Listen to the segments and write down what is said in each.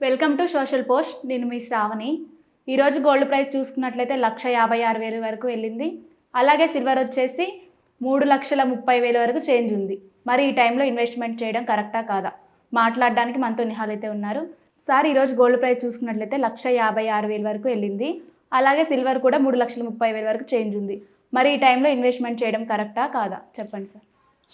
Welcome to social post. నేను మీ శ్రావణి. ఈరోజు gold price చూసుకున్నట్లయితే 1,56,000 వరకు వెళ్ళింది. అలాగే సిల్వర్ వచ్చేసి 3,30,000 వరకు చేంజ్ ఉంది. మరి ఈ టైంలో ఇన్వెస్ట్మెంట్ చేయడం కరెక్టా కాదా మాట్లాడడానికి మనతో నిహాల్ అయితే ఉన్నారు. సార్, ఈరోజు గోల్డ్ ప్రైస్ చూసుకున్నట్లయితే 1,56,000 వరకు వెళ్ళింది. అలాగే సిల్వర్ కూడా 3,30,000 వరకు చేంజ్ ఉంది. మరి ఈ టైంలో ఇన్వెస్ట్మెంట్ చేయడం కరెక్టా కాదా చెప్పండి సార్.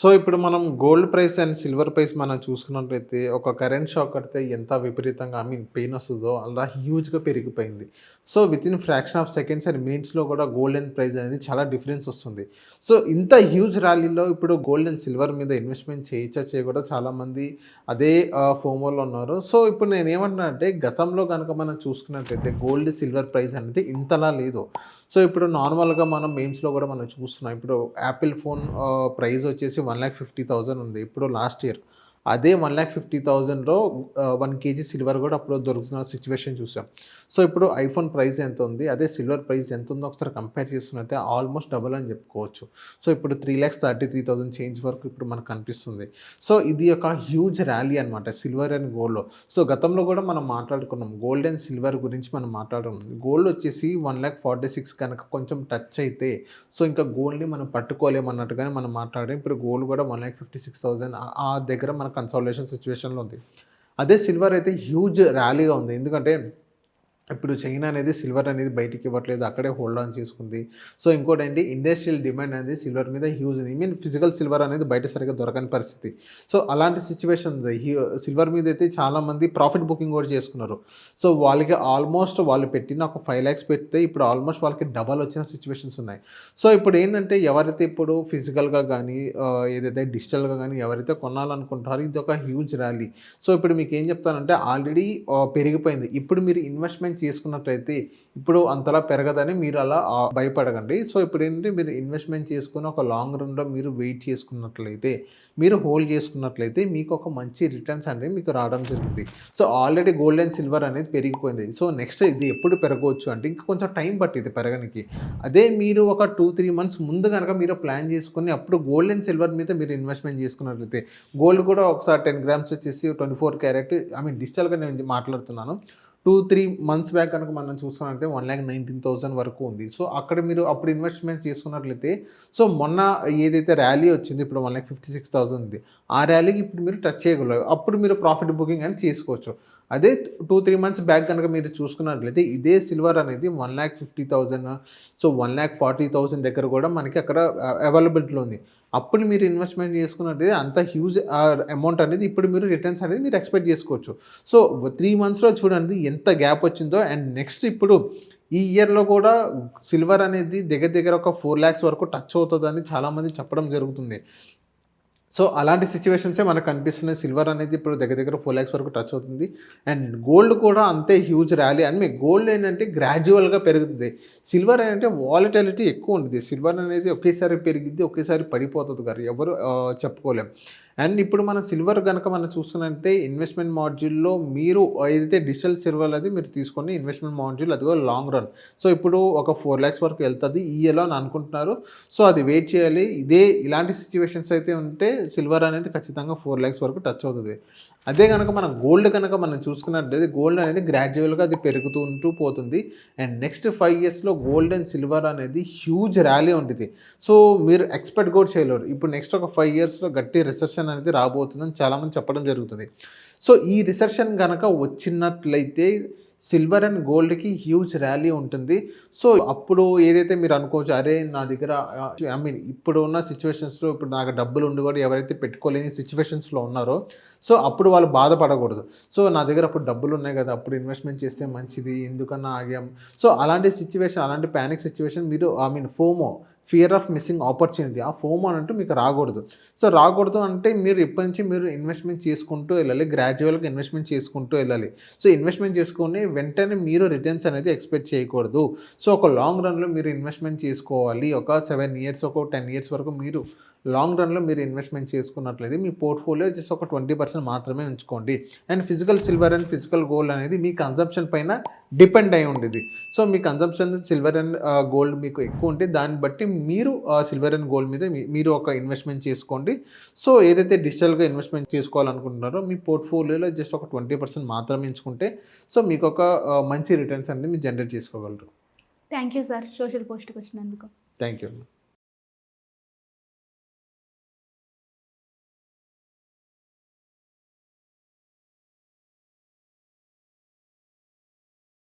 సో ఇప్పుడు మనం gold price and silver price మనం చూసుకున్నట్లయితే ఒక కరెంట్ షాక్ పడితే ఎంత విపరీతంగా పెయిన్ వస్తుందో అలా హ్యూజ్గా పెరిగిపోయింది. So with in fraction of seconds and మినిట్స్లో కూడా గోల్డ్ అండ్ ప్రైస్ అనేది చాలా డిఫరెన్స్ వస్తుంది. సో ఇంత హ్యూజ్ ర్యాలీలో ఇప్పుడు గోల్డ్ అండ్ సిల్వర్ మీద ఇన్వెస్ట్మెంట్ చేయకూడదు చాలామంది అదే ఫోమోలో ఉన్నారు. సో ఇప్పుడు నేను ఏమంటున్నా అంటే గతంలో కనుక మనం చూసుకున్నట్లయితే గోల్డ్ సిల్వర్ ప్రైస్ అనేది ఇంతలా లేదు. సో ఇప్పుడు నార్మల్గా మనం మెయిమ్స్లో కూడా మనం చూస్తున్నాం. ఇప్పుడు యాపిల్ ఫోన్ ప్రైస్ వచ్చేసి 1,50,000 ఉంది ఇప్పుడు లాస్ట్ ఇయర్. అదే 1,50,000లో 1 kg సిల్వర్ కూడా అప్పుడు దొరుకుతున్న సిచ్యువేషన్ చూసాం. సో ఇప్పుడు ఐఫోన్ ప్రైస్ ఎంత ఉంది, అదే సిల్వర్ ప్రైస్ ఎంత ఉందో ఒకసారి కంపేర్ చేస్తున్నట్టే ఆల్మోస్ట్ డబుల్ అని చెప్పుకోవచ్చు. సో ఇప్పుడు 3,33,000 చేంజ్ వరకు ఇప్పుడు మనకు కనిపిస్తుంది. సో ఇది ఒక హ్యూజ్ ర్యాలీ అనమాట సిల్వర్ అండ్ గోల్డ్లో. సో గతంలో కూడా మనం మాట్లాడుకున్నాం గోల్డ్ అండ్ సిల్వర్ గురించి మనం మాట్లాడుకున్నాం. గోల్డ్ వచ్చేసి 1,46,000 కనుక కొంచెం టచ్ అయితే సో ఇంకా గోల్డ్ని మనం పట్టుకోలేమన్నట్టుగానే మనం మాట్లాడాం. ఇప్పుడు గోల్డ్ కూడా 1,56,000 ఆ దగ్గర మన కన్సాలిడేషన్ సిచ్యువేషన్లో ఉంది. అదే సిల్వర్ అయితే హ్యూజ్ ర్యాలీగా ఉంది. ఎందుకంటే ఇప్పుడు చైనా అనేది సిల్వర్ అనేది బయటికి ఇవ్వట్లేదు, అక్కడే హోల్డ్ ఆన్ చేసుకుంది. సో ఇంకోటి ఏంటి, ఇండస్ట్రియల్ డిమాండ్ అనేది సిల్వర్ మీద హ్యూజ్ ఉంది. ఫిజికల్ సిల్వర్ అనేది బయట సరిగ్గా దొరకని పరిస్థితి. సో అలాంటి సిచ్యువేషన్ ఉంది. సిల్వర్ మీద అయితే చాలామంది ప్రాఫిట్ బుకింగ్ కూడా చేసుకున్నారు. సో వాళ్ళకి ఆల్మోస్ట్ వాళ్ళు పెట్టిన ఒక 5 lakhs పెడితే ఇప్పుడు ఆల్మోస్ట్ వాళ్ళకి డబల్ వచ్చిన సిచ్యువేషన్స్ ఉన్నాయి. సో ఇప్పుడు ఏంటంటే ఎవరైతే ఇప్పుడు ఫిజికల్గా కానీ ఏదైతే డిజిటల్గా కానీ ఎవరైతే కొనాలనుకుంటారో ఇది ఒక హ్యూజ్ ర్యాలీ. సో ఇప్పుడు మీకు ఏం చెప్తానంటే ఆల్రెడీ పెరిగిపోయింది. ఇప్పుడు మీరు ఇన్వెస్ట్మెంట్ చేసుకున్నట్లయితే ఇప్పుడు అంతలా పెరగదని మీరు అలా భయపడకండి. సో ఇప్పుడు ఏంటంటే మీరు ఇన్వెస్ట్మెంట్ చేసుకుని ఒక లాంగ్ రన్లో మీరు వెయిట్ చేసుకున్నట్లయితే, మీరు హోల్డ్ చేసుకున్నట్లయితే మీకు ఒక మంచి రిటర్న్స్ అనేది మీకు రావడం జరుగుతుంది. So already gold and silver అనేది పెరిగిపోయింది. సో నెక్స్ట్ ఇది ఎప్పుడు పెరగవచ్చు అంటే ఇంకా కొంచెం టైం పట్టింది పెరగడానికి. అదే మీరు ఒక 2-3 months ముందు కనుక మీరు ప్లాన్ చేసుకుని అప్పుడు గోల్డ్ అండ్ సిల్వర్ మీద మీరు ఇన్వెస్ట్మెంట్ చేసుకున్నట్లయితే, గోల్డ్ కూడా ఒకసారి 10 grams వచ్చేసి 24 carat డిజిటల్గా నేను మాట్లాడుతున్నాను. 2-3 months బ్యాక్ కనుక మనం చూసుకున్నట్లయితే 1,19,000 వరకు ఉంది. సో అక్కడ మీరు అప్పుడు ఇన్వెస్ట్మెంట్ చేసుకున్నట్లయితే సో మొన్న ఏదైతే ర్యాలీ వచ్చింది ఇప్పుడు 1,56,000 ఉంది, ఆ ర్యాలీకి ఇప్పుడు మీరు టచ్ చేయగలరు. అప్పుడు మీరు ప్రాఫిట్ బుకింగ్ అని చేసుకోవచ్చు. అదే 2-3 months బ్యాక్ కనుక మీరు చూసుకున్నట్లయితే ఇదే సిల్వర్ అనేది 1,50,000 సో 1,40,000 దగ్గర కూడా మనకి అక్కడ అవైలబిలిటీలో ఉంది. అప్పుడు మీరు ఇన్వెస్ట్మెంట్ చేసుకున్నట్లయితే అంత హ్యూజ్ అమౌంట్ అనేది ఇప్పుడు మీరు రిటర్న్స్ అనేది మీరు ఎక్స్పెక్ట్ చేసుకోవచ్చు. సో 3 monthsలో చూడండి ఎంత గ్యాప్ వచ్చిందో. అండ్ నెక్స్ట్ ఇప్పుడు ఈ ఇయర్లో కూడా సిల్వర్ అనేది దగ్గర ఒక 4 lakhs వరకు టచ్ అవుతుందని చాలామంది చెప్పడం జరుగుతుంది. సో అలాంటి సిచ్యువేషన్సే మనకు కనిపిస్తున్నాయి. సిల్వర్ అనేది ఇప్పుడు దగ్గర 4 lakhs వరకు టచ్ అవుతుంది. అండ్ గోల్డ్ కూడా అంతే హ్యూజ్ ర్యాలీ. అండ్ మీకు గోల్డ్ ఏంటంటే గ్రాడ్యువల్గా పెరుగుతుంది. సిల్వర్ ఏంటంటే వాలటిలిటీ ఎక్కువ ఉంటుంది. సిల్వర్ అనేది ఒకేసారి పెరిగిద్ది, ఒకేసారి పడిపోతుంది గారు ఎవరు చెప్పుకోలేం. అండ్ ఇప్పుడు మన సిల్వర్ కనుక మనం చూసుకున్నట్లయితే ఇన్వెస్ట్మెంట్ మాడ్యూల్లో మీరు ఏదైతే డిజిటల్ సిల్వర్ అది మీరు తీసుకొని ఇన్వెస్ట్మెంట్ మాడ్యూల్ అదిగో లాంగ్ రన్. సో ఇప్పుడు ఒక 4 lakhs వరకు వెళ్తుంది ఈ ఇయర్లో అని అనుకుంటున్నారు. సో అది వెయిట్ చేయాలి. ఇలాంటి సిచ్యువేషన్స్ అయితే ఉంటే సిల్వర్ అనేది ఖచ్చితంగా 4 lakhs వరకు టచ్ అవుతుంది. అదే కనుక మనం గోల్డ్ కనుక మనం చూసుకున్నట్లయితే గోల్డ్ అనేది గ్రాడ్యువల్గా అది పెరుగుతూ పోతుంది. అండ్ నెక్స్ట్ 5 yearsలో గోల్డ్ అండ్ సిల్వర్ అనేది హ్యూజ్ ర్యాలీ ఉంటుంది. సో మీరు ఎక్స్పెక్ట్ కూడా చేయలేరు. ఇప్పుడు నెక్స్ట్ ఒక 5 yearsలో గట్టి రిసెషన్ అనేది రాబోతుందని చాలామంది చెప్పడం జరుగుతుంది. సో ఈ రిసెషన్ కనుక వచ్చినట్లయితే సిల్వర్ అండ్ గోల్డ్కి హ్యూజ్ ర్యాలీ ఉంటుంది. సో అప్పుడు ఏదైతే మీరు అనుకోవచ్చు అరే నా దగ్గర ఇప్పుడు ఉన్న సిచ్యువేషన్స్లో ఇప్పుడు నాకు డబ్బులు ఉండి కూడా ఎవరైతే పెట్టుకోలేని సిచ్యువేషన్స్లో ఉన్నారో సో అప్పుడు వాళ్ళు బాధపడకూడదు. సో నా దగ్గర అప్పుడు డబ్బులు ఉన్నాయి కదా, అప్పుడు ఇన్వెస్ట్మెంట్ చేస్తే మంచిది, ఎందుకన్నా ఆగాం. సో అలాంటి సిచ్యువేషన్, అలాంటి ప్యానిక్ సిచ్యువేషన్ మీరు FOMO, fear of missing opportunity, ఆ ఫోమో అంటూ మీకు రాకూడదు. సో రాకూడదు అంటే మీరు ఇప్పటి నుంచి మీరు ఇన్వెస్ట్మెంట్ చేసుకుంటూ వెళ్ళాలి, గ్రాడ్యువల్గా ఇన్వెస్ట్మెంట్ చేసుకుంటూ వెళ్ళాలి. సో ఇన్వెస్ట్మెంట్ చేసుకొని వెంటనే మీరు రిటర్న్స్ అనేది ఎక్స్పెక్ట్ చేయకూడదు. సో ఒక లాంగ్ రన్లో మీరు ఇన్వెస్ట్మెంట్ చేసుకోవాలి. ఒక 7 years, ఒక 10 years వరకు మీరు లాంగ్ రన్లో మీరు ఇన్వెస్ట్మెంట్ చేసుకున్నట్లయితే మీ పోర్ట్ఫోలియో జస్ట్ ఒక 20% మాత్రమే ఉంచుకోండి. And physical silver and physical gold అనేది మీ కన్సంప్షన్ పైన డిపెండ్ అయి ఉండేది. So me consumption silver and gold మీకు ఎక్కువ ఉంటే దాన్ని బట్టి మీరు సిల్వర్ అండ్ గోల్డ్ మీద మీరు ఒక ఇన్వెస్ట్మెంట్ చేసుకోండి. సో ఏదైతే డిజిటల్గా ఇన్వెస్ట్మెంట్ చేసుకోవాలనుకుంటున్నారో మీ పోర్ట్ఫోలియోలో జస్ట్ ఒక 20% మాత్రమే ఎంచుకుంటే సో మీకు ఒక మంచి రిటర్న్స్ అనేది మీరు జనరేట్ చేసుకోగలరు. థ్యాంక్ యూ సార్ సోషల్ పోస్ట్కి వచ్చినందుకు. Thank you.